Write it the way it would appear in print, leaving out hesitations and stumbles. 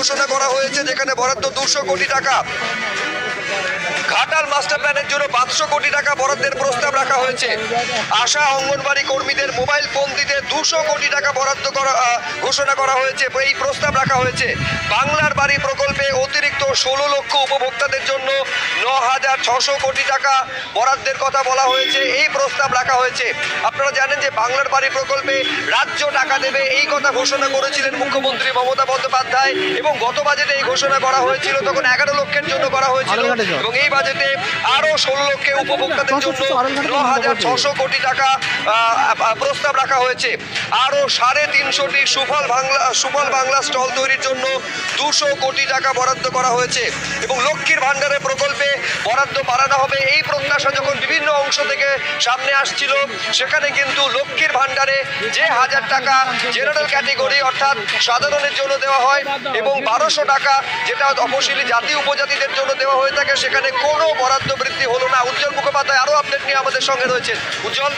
ঘোষণা করা হয়েছে, যেখানে বরাদ্দ 200 কোটি টাকা। ঘাটাল মাস্টার প্ল্যানের জন্য 500 কোটি টাকা বরাদ্দের প্রস্তাব রাখা হয়েছে। আশা অঙ্গনবাড়ি কর্মীদের মোবাইল ফোন দিতে 200 কোটি টাকা বরাদ্দ ঘোষণা করা হয়েছে, এই প্রস্তাব রাখা হয়েছে। বাংলার বাড়ি প্রকল্পে অতিরিক্ত 16 লক্ষ উপভোক্তাদের জন্য 9,600 কোটি টাকা বরাদ্দের কথা বলা হয়েছে, এই প্রস্তাব রাখা হয়েছে। আপনারা জানেন যে বাংলার বাড়ি প্রকল্পে রাজ্য টাকা দেবে, এই কথা ঘোষণা করেছিলেন মুখ্যমন্ত্রী মমতা বন্দ্যোপাধ্যায়, এবং গত বাজেটে এই ঘোষণা করা হয়েছিল, তখন 11 লক্ষের জন্য করা হয়েছিল, এবং এই বাজেটে আরো 16 লক্ষে উপভোক্তাদের জন্য 9,600 কোটি টাকা প্রস্তাব রাখা হয়েছে। আরো 350টি সুফল বাংলা স্টল তৈরির জন্য 200 কোটি টাকা বরাদ্দ করা হয়েছে, এবং লক্ষ্মীর ভান্ডারের প্রকল্পে বরাদ্দ বাড়ানো হবে, এই প্রত্যাশা যখন বিভিন্ন অংশ থেকে সামনে আসছিল, সেখানে কিন্তু লক্ষ্মীর ভান্ডারে যে 1000 টাকা জেনারেল ক্যাটেগরি অর্থাৎ সাধারণের জন্য দেওয়া হয়, এবং 1200 টাকা যেটা তপশিলি জাতি উপজাতিদের জন্য দেওয়া হয়ে থাকে, সেখানে কোনো বরাদ্দ বৃদ্ধি হলো না। উজ্জ্বল মুখোপাধ্যায় আরো আপডেট নিয়ে আমাদের সঙ্গে রয়েছেন। উজ্জ্বল।